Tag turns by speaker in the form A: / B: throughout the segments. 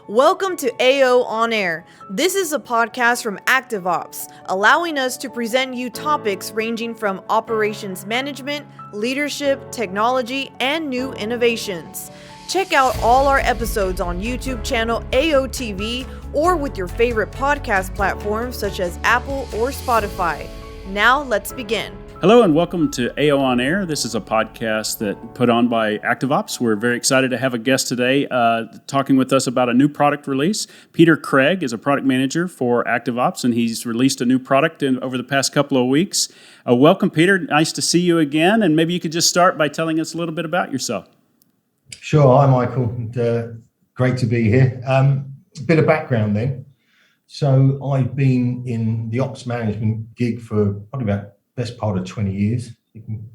A: Welcome to AO On Air. This is a podcast from ActiveOps, allowing us to present you topics ranging from operations management, leadership, technology, and new innovations. Check out all our episodes on YouTube channel AOTV or with your favorite podcast platforms such as Apple or Spotify. Now let's begin.
B: Hello and welcome to AO On Air. This is a podcast that put on by ActiveOps. We're very excited to have a guest today talking with us about a new product release. Peter Cregg is a product manager for ActiveOps, and he's released a new product over the past couple of weeks. Welcome, Peter. Nice to see you again, and maybe you could just start by telling us a little bit about yourself.
C: Sure. Hi, Michael. And, great to be here. A bit of background then. So I've been in the ops management gig for probably about best part of 20 years. You can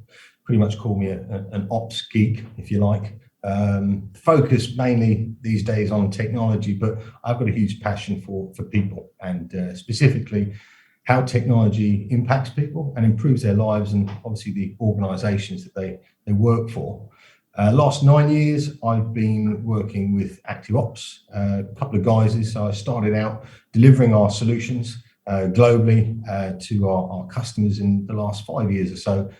C: pretty much call me an ops geek, if you like. Focused mainly these days on technology, but I've got a huge passion for people and specifically how technology impacts people and improves their lives and obviously the organizations that they work for. Last 9 years, I've been working with ActiveOps, a couple of guises. So I started out delivering our solutions globally to our customers in the last 5 years or so,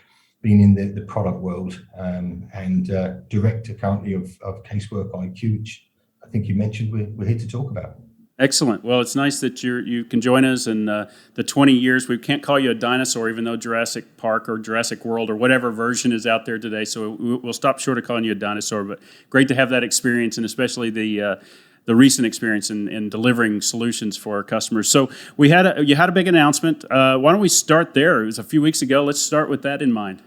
C: been in the product world and director currently of Casework IQ, which I think you mentioned we're here to talk about.
B: Excellent. Well, it's nice that you can join us in the 20 years. We can't call you a dinosaur, even though Jurassic Park or Jurassic World or whatever version is out there today. So we'll stop short of calling you a dinosaur. But great to have that experience, and especially the recent experience in delivering solutions for our customers. So you had a big announcement. Why don't we start there? It was a few weeks ago. Let's start with that in mind.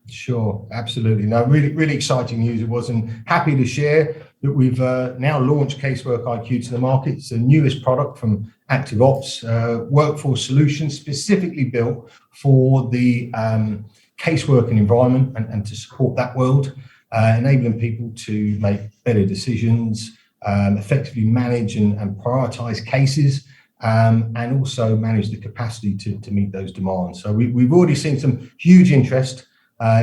C: Sure, absolutely. No, really exciting news it was, and happy to share that we've now launched Casework IQ to the market. It's the newest product from ActiveOps, workforce solution specifically built for the caseworking environment and to support that world, enabling people to make better decisions, effectively manage and prioritize cases, and also manage the capacity to meet those demands. So we've already seen some huge interest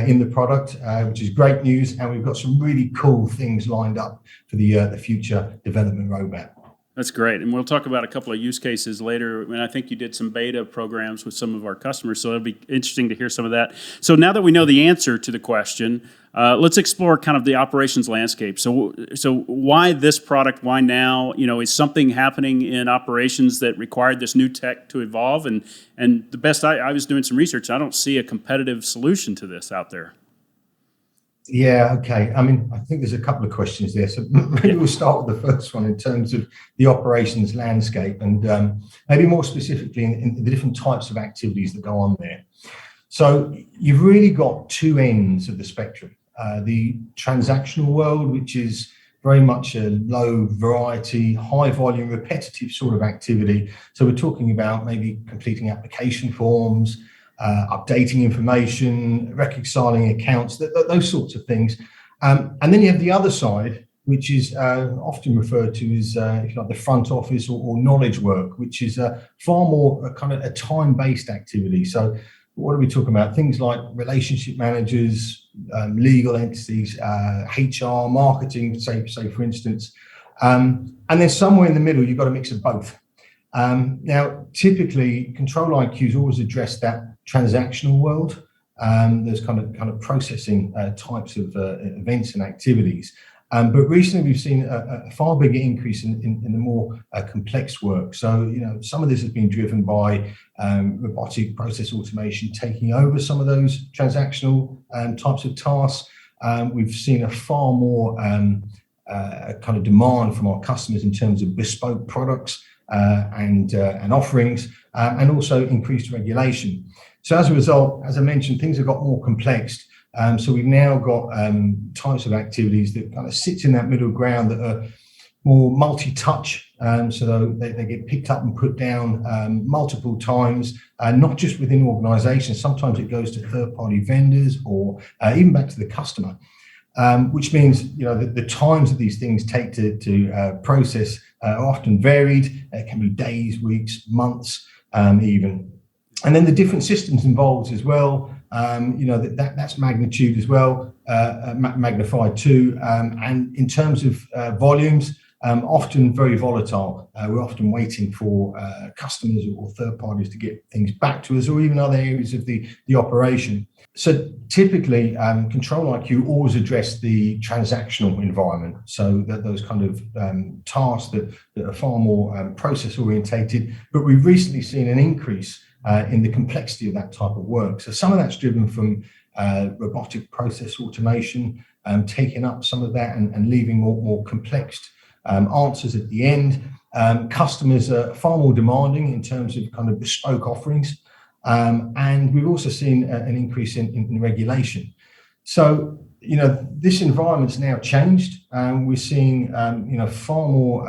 C: in the product, which is great news, and we've got some really cool things lined up for the future development roadmap.
B: That's great, and we'll talk about a couple of use cases later. And I think you did some beta programs with some of our customers, so it'll be interesting to hear some of that. So now that we know the answer to the question, let's explore kind of the operations landscape. So why this product? Why now? Is something happening in operations that required this new tech to evolve? And the best, I was doing some research. I don't see a competitive solution to this out there.
C: Yeah, okay. I mean, I think there's a couple of questions there. So maybe we'll start with the first one in terms of the operations landscape and maybe more specifically in the different types of activities that go on there. So you've really got two ends of the spectrum. The transactional world, which is very much a low variety, high volume, repetitive sort of activity. So we're talking about maybe completing application forms, updating information, reconciling accounts, those sorts of things. And then you have the other side, which is often referred to as if you like, the front office or knowledge work, which is far more kind of a time-based activity. So what are we talking about? Things like relationship managers, legal entities, HR, marketing, say for instance. And then somewhere in the middle, you've got a mix of both. Now, typically, Control IQ's always addressed that transactional world. There's kind of processing types of events and activities. But recently, we've seen a far bigger increase in the more complex work. So, some of this has been driven by robotic process automation taking over some of those transactional types of tasks. We've seen a far more kind of demand from our customers in terms of bespoke products and offerings, and also increased regulation. So as a result, as I mentioned, things have got more complex. So we've now got types of activities that kind of sit in that middle ground that are more multi-touch. So they get picked up and put down multiple times, not just within organizations. Sometimes it goes to third-party vendors or even back to the customer, which means the times that these things take to process are often varied. It can be days, weeks, months, even. And then the different systems involved as well. That's magnitude as well, magnified too. And in terms of volumes, often very volatile. We're often waiting for customers or third parties to get things back to us, or even other areas of the operation. So typically, Control IQ always address the transactional environment. So that those kind of tasks that are far more process orientated. But we've recently seen an increase in the complexity of that type of work. So some of that's driven from robotic process automation, taking up some of that and leaving more complex answers at the end. Customers are far more demanding in terms of kind of bespoke offerings. And we've also seen an increase in regulation. So, this environment's now changed. We're seeing, far more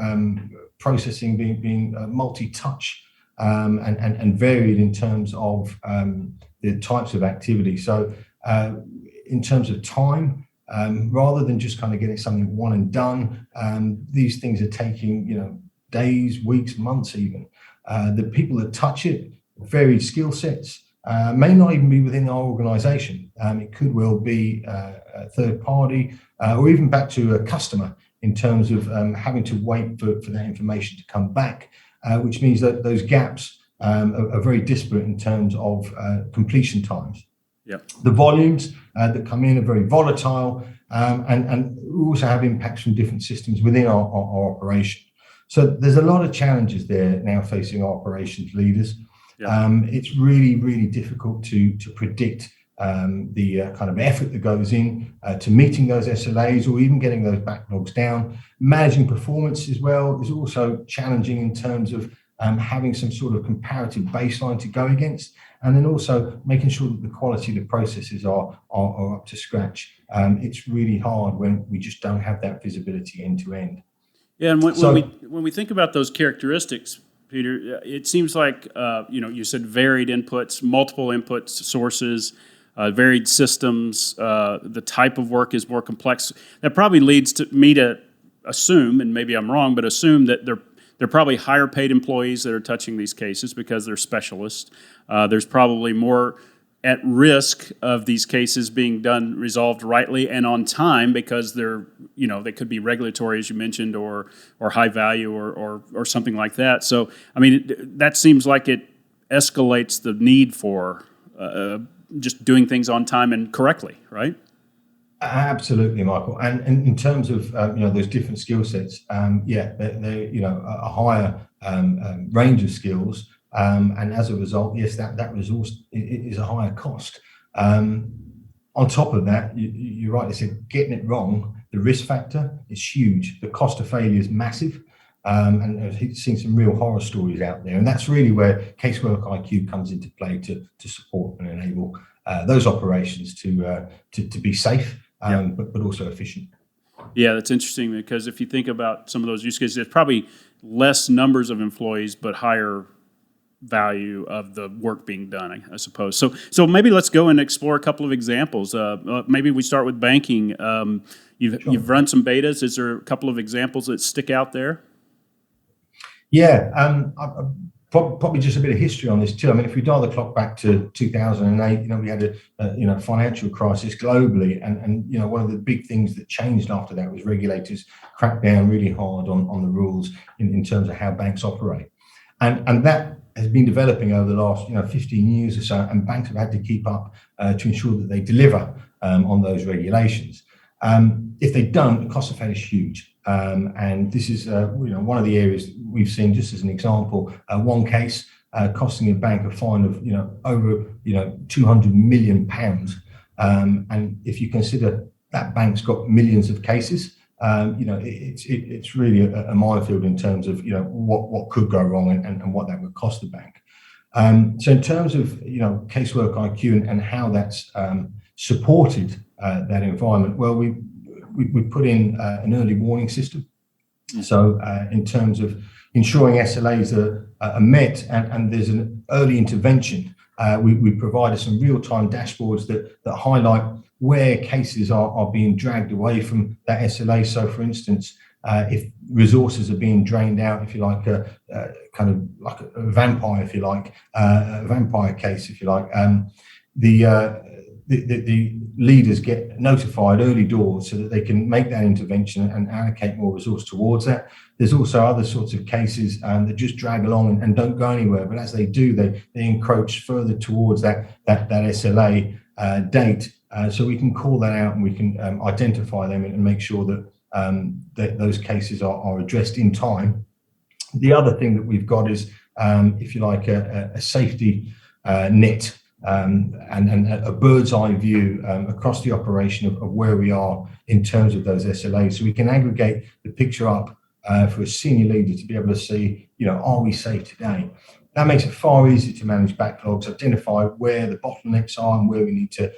C: processing being multi-touch and varied in terms of the types of activity. So, in terms of time, rather than just kind of getting something one and done, these things are taking, days, weeks, months even. The people that touch it, varied skill sets, may not even be within our organization. It could well be a third party or even back to a customer in terms of having to wait for that information to come back, which means that those gaps are very disparate in terms of completion times.
B: Yep.
C: The volumes that come in are very volatile, and we also have impacts from different systems within our operation. So there's a lot of challenges there now facing our operations leaders. Yep. It's really, really difficult to predict the kind of effort that goes in to meeting those SLAs or even getting those backlogs down. Managing performance as well is also challenging in terms of having some sort of comparative baseline to go against, and then also making sure that the quality of the processes are up to scratch. It's really hard when we just don't have that visibility end to end.
B: Yeah, and when we think about those characteristics, Peter, it seems like you said varied inputs, multiple inputs, sources, varied systems. The type of work is more complex. That probably leads to me to assume, and maybe I'm wrong, but assume that they're probably higher paid employees that are touching these cases because they're specialists. There's probably more at risk of these cases being resolved rightly and on time because they could be regulatory, as you mentioned, or high value or something like that. So, I mean, that seems like it escalates the need for just doing things on time and correctly, right?
C: Absolutely, Michael. And in terms of those different skill sets, they're a higher range of skills, and as a result, yes, that resource is a higher cost. On top of that, you rightly said, getting it wrong, the risk factor is huge. The cost of failure is massive, and I've seen some real horror stories out there, and that's really where Casework IQ comes into play to support and enable those operations to be safe. But also efficient.
B: Yeah, that's interesting because if you think about some of those use cases, there's probably less numbers of employees, but higher value of the work being done, I suppose. So maybe let's go and explore a couple of examples. Maybe we start with banking. You've run some betas. Is there a couple of examples that stick out there?
C: Yeah, probably just a bit of history on this too. I mean, if we dial the clock back to 2008, we had a financial crisis globally, and one of the big things that changed after that was regulators cracked down really hard on the rules in terms of how banks operate, and that has been developing over the last 15 years or so, and banks have had to keep up to ensure that they deliver on those regulations. If they don't, the cost of failure is huge. And this is one of the areas we've seen, just as an example, one case costing a bank a fine of over 200 million pounds. And if you consider that bank's got millions of cases, it's really a minefield in terms of what could go wrong and what that would cost the bank. So in terms of Casework IQ and how that's supported that environment, well, we put in an early warning system. So in terms of ensuring SLAs are met and there's an early intervention, we provided some real-time dashboards that highlight where cases are being dragged away from that SLA. So for instance, if resources are being drained out, if you like, kind of like a vampire, if you like, a vampire case, if you like, the the leaders get notified early doors so that they can make that intervention and allocate more resource towards that. There's also other sorts of cases that just drag along and don't go anywhere, but as they do, they encroach further towards that SLA date. So we can call that out and we can identify them and make sure that those cases are addressed in time. The other thing that we've got is, if you like, a safety net and a bird's eye view across the operation of where we are in terms of those SLAs. So we can aggregate the picture up for a senior leader to be able to see, are we safe today? That makes it far easier to manage backlogs, identify where the bottlenecks are and where we need to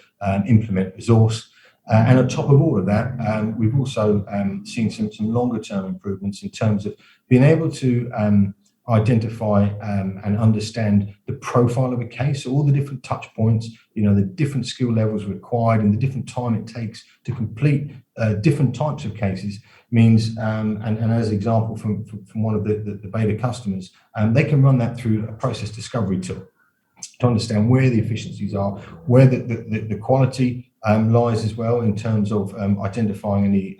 C: implement resource. And on top of all of that, we've also seen some longer term improvements in terms of being able to identify and understand the profile of a case, so all the different touch points, the different skill levels required and the different time it takes to complete different types of cases means, and as an example from one of the beta customers, they can run that through a process discovery tool to understand where the efficiencies are, where the quality lies as well in terms of identifying any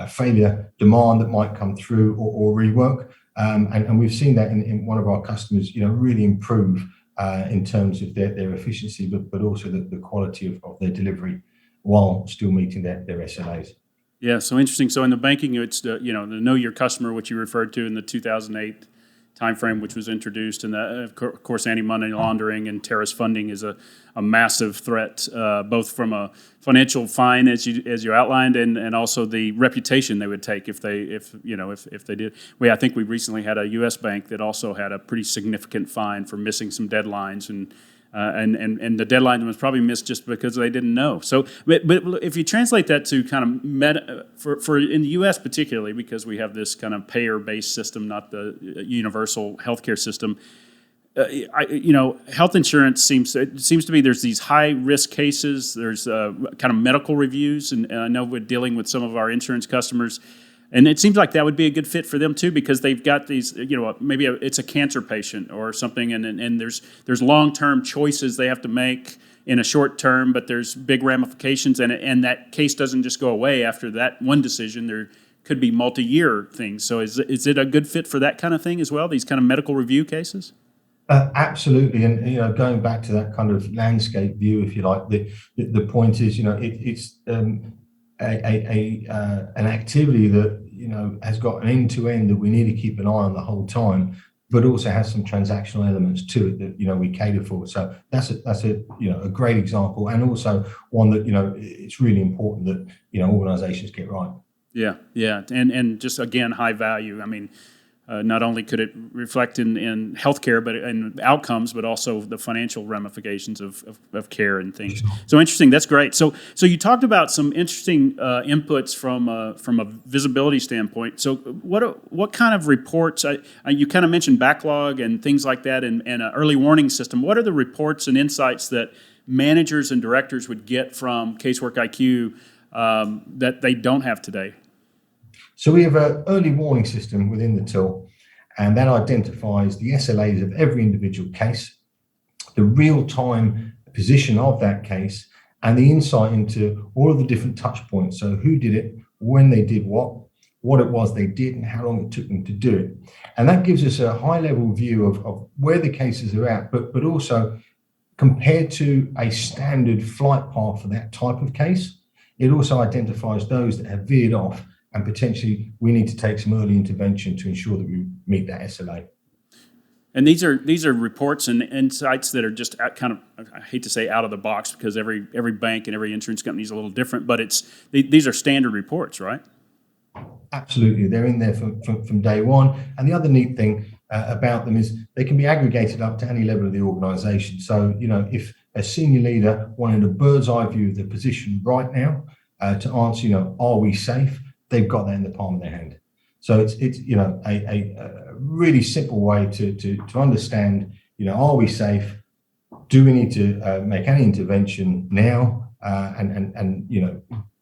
C: failure demand that might come through or rework. And we've seen that in one of our customers, really improve in terms of their efficiency, but also the quality of their delivery while still meeting their SLAs.
B: Yeah, so interesting. So in the banking, it's the know your customer, which you referred to in the 2008 timeframe, which was introduced, and of course, anti-money laundering and terrorist funding is a massive threat, both from a financial fine, as you outlined, and also the reputation they would take if they did. I think we recently had a U.S. bank that also had a pretty significant fine for missing some deadlines, and the deadline was probably missed just because they didn't know. So, but if you translate that to kind of for in the U.S. particularly, because we have this kind of payer-based system, not the universal healthcare system. Health insurance seems to be there's these high risk cases. There's kind of medical reviews, and I know we're dealing with some of our insurance customers. And it seems like that would be a good fit for them too, because they've got these, maybe it's a cancer patient or something, and there's long-term choices they have to make in a short term, but there's big ramifications, and that case doesn't just go away after that one decision. There could be multi-year things. So is it a good fit for that kind of thing as well? These kind of medical review cases?
C: Absolutely, and going back to that kind of landscape view, if you like, the point is, it's an activity that has got an end to end that we need to keep an eye on the whole time, but also has some transactional elements to it that we cater for. So that's a great example, and also one that it's really important that organizations get right. Yeah,
B: and just again high value. I mean, not only could it reflect in healthcare, but in outcomes, but also the financial ramifications of care and things. So interesting. That's great. So you talked about some interesting inputs from a visibility standpoint. So what kind of reports? You kind of mentioned backlog and things like that, and an early warning system. What are the reports and insights that managers and directors would get from Casework IQ that they don't have today?
C: So we have an early warning system within the tool, and that identifies the SLAs of every individual case, the real-time position of that case, and the insight into all of the different touch points. So who did it, when they did what it was they did, and how long it took them to do it. And that gives us a high-level view of where the cases are at, but also compared to a standard flight path for that type of case, it also identifies those that have veered off, and potentially we need to take some early intervention to ensure that we meet that SLA.
B: And these are reports and insights that are just kind of, I hate to say out of the box, because every bank and every insurance company is a little different, but these are standard reports, right?
C: Absolutely, they're in there from day one. And the other neat thing about them is they can be aggregated up to any level of the organization. So if a senior leader wanted a bird's eye view of the position right now to answer, are we safe? They've got that in the palm of their hand. So it's a really simple way to understand, are we safe? Do we need to make any intervention now? And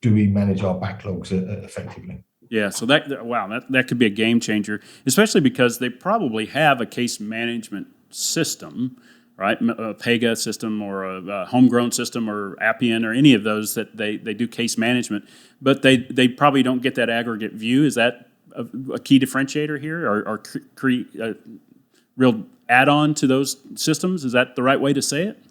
C: do we manage our backlogs effectively?
B: Yeah, so that could be a game changer, especially because they probably have a case management system right? A Pega system or a homegrown system or Appian or any of those that they do case management, but they probably don't get that aggregate view. Is that a key differentiator here, or real add-on to those systems? Is that the right way to say it?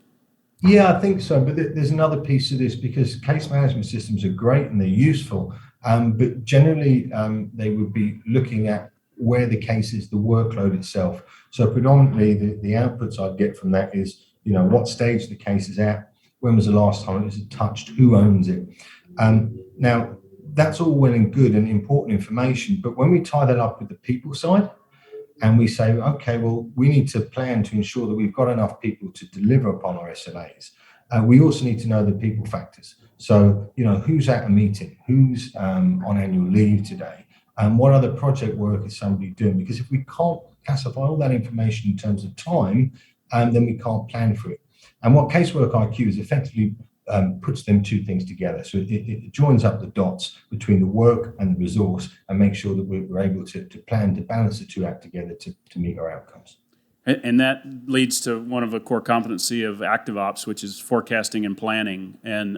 C: Yeah, I think so. But there's another piece to this, because case management systems are great and they're useful, but generally they would be looking at where the case is, the workload itself. So predominantly the outputs I'd get from that is, what stage the case is at, when was the last time it was touched, who owns it. Now, that's all well and good and important information, but when we tie that up with the people side, and we say, okay, well, we need to plan to ensure that we've got enough people to deliver upon our SLAs. We also need to know the people factors. So, who's at a meeting, who's on annual leave today, and what other project work is somebody doing? Because if we can't classify all that information in terms of time, then we can't plan for it. And what Casework IQ is effectively puts them two things together. So it joins up the dots between the work and the resource and makes sure that we're able to plan to balance the two act together to meet our outcomes.
B: And that leads to one of a core competency of ActiveOps, which is forecasting and planning. And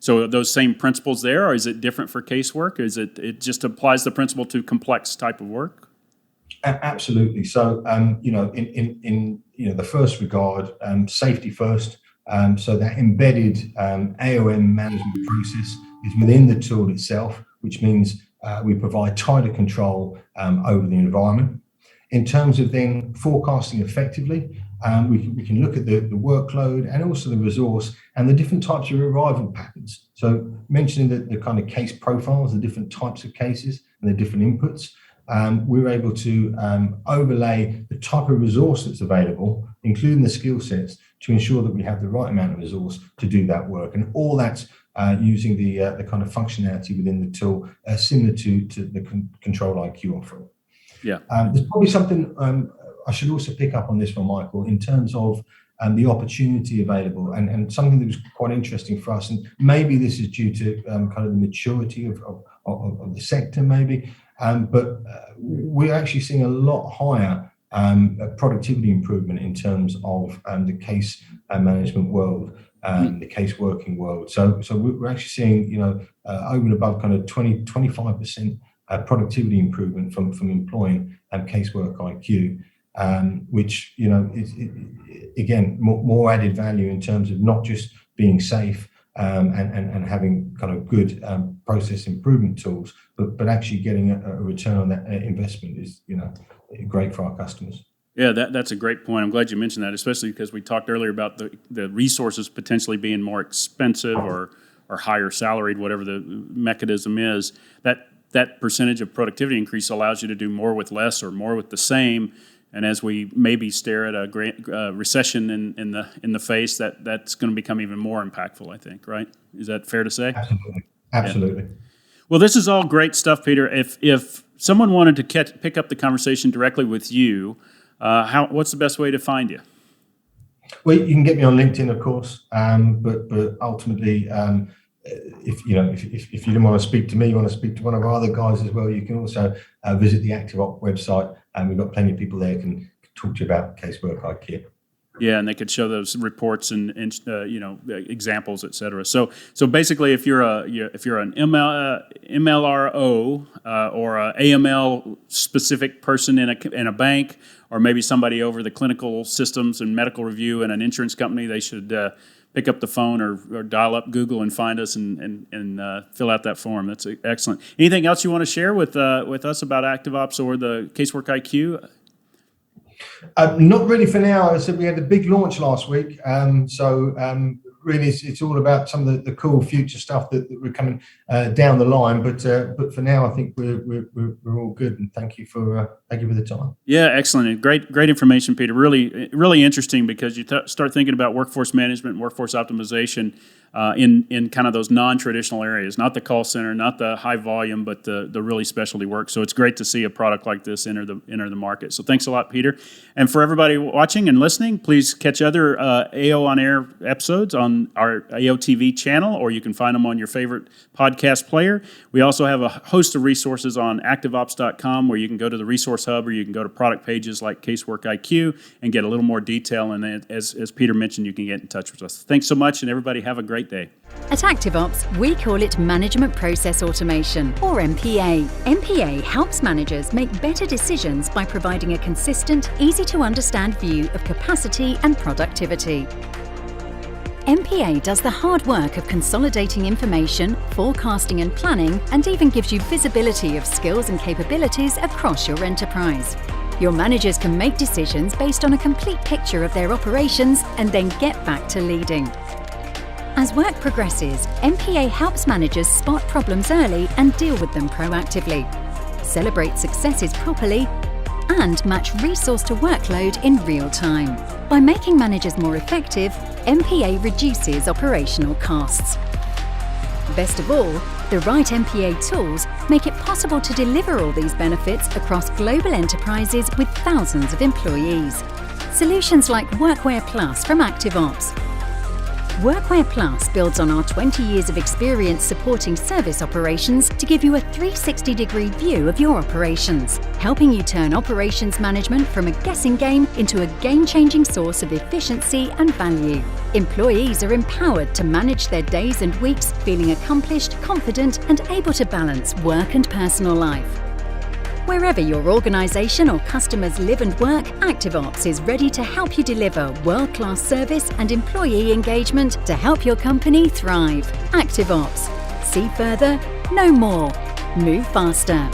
B: so are those same principles there, or is it different for casework? Is it just applies the principle to complex type of work?
C: Absolutely. So in the first regard, safety first. So that embedded AOM management process is within the tool itself, which means we provide tighter control over the environment. In terms of then forecasting effectively, we can look at the workload and also the resource and the different types of arrival patterns. So mentioning the kind of case profiles, the different types of cases and the different inputs, we're able to overlay the type of resource that's available, including the skill sets, to ensure that we have the right amount of resource to do that work. And all that's using the kind of functionality within the tool, similar to the Control IQ offering.
B: Yeah.
C: There's probably something I should also pick up on this one, Michael, in terms of the opportunity available, and something that was quite interesting for us. And maybe this is due to kind of the maturity of the sector, maybe. But we're actually seeing a lot higher productivity improvement in terms of the case management world, the case working world. So we're actually seeing, over and above kind of 25% productivity improvement from employing Casework IQ, which, is again, more added value in terms of not just being safe, and having kind of good process improvement tools, but actually getting a return on that investment is, great for our customers.
B: Yeah, that's a great point. I'm glad you mentioned that, especially because we talked earlier about the resources potentially being more expensive or higher salaried, whatever the mechanism is. That percentage of productivity increase allows you to do more with less or more with the same. And as we maybe stare at a recession in the face, that's going to become even more impactful, I think, right? Is that fair to say?
C: Absolutely.
B: Yeah. Well, this is all great stuff, Peter. If someone wanted to pick up the conversation directly with you, what's the best way to find you?
C: Well, you can get me on LinkedIn, of course, but ultimately, if you didn't want to speak to me, you want to speak to one of our other guys as well, you can also visit the ActiveOps website, and we've got plenty of people there who can talk to you about Casework IQ.
B: Yeah, and they could show those reports and examples, et cetera. So basically, if you're an MLRO or a AML specific person in a bank, or maybe somebody over the clinical systems and medical review in an insurance company, they should pick up the phone or dial up Google and find us and fill out that form. That's excellent. Anything else you want to share with us about ActiveOps or the Casework IQ?
C: Not really for now. I said we had a big launch last week, so really it's all about some of the cool future stuff that we're coming down the line. But for now, I think we're all good. And thank you for the time.
B: Yeah, excellent. Great information, Peter. Really interesting, because you start thinking about workforce management and workforce optimization. in kind of those non-traditional areas, not the call center, not the high volume, but the really specialty work. So it's great to see a product like this enter the market. So thanks a lot, Peter. And for everybody watching and listening, please catch other AO On Air episodes on our AOTV channel, or you can find them on your favorite podcast player. We also have a host of resources on ActiveOps.com where you can go to the resource hub, or you can go to product pages like Casework IQ and get a little more detail. And then, as Peter mentioned, you can get in touch with us. Thanks so much, and everybody have a great day.
D: At ActiveOps, we call it Management Process Automation, or MPA. MPA helps managers make better decisions by providing a consistent, easy-to-understand view of capacity and productivity. MPA does the hard work of consolidating information, forecasting and planning, and even gives you visibility of skills and capabilities across your enterprise. Your managers can make decisions based on a complete picture of their operations and then get back to leading. As work progresses, MPA helps managers spot problems early and deal with them proactively, celebrate successes properly, and match resource to workload in real time. By making managers more effective, MPA reduces operational costs. Best of all, the right MPA tools make it possible to deliver all these benefits across global enterprises with thousands of employees. Solutions like Workwear Plus from ActiveOps. Workwear Plus builds on our 20 years of experience supporting service operations to give you a 360-degree view of your operations, helping you turn operations management from a guessing game into a game-changing source of efficiency and value. Employees are empowered to manage their days and weeks feeling accomplished, confident, and able to balance work and personal life. Wherever your organization or customers live and work, ActiveOps is ready to help you deliver world-class service and employee engagement to help your company thrive. ActiveOps. See further, know more, move faster.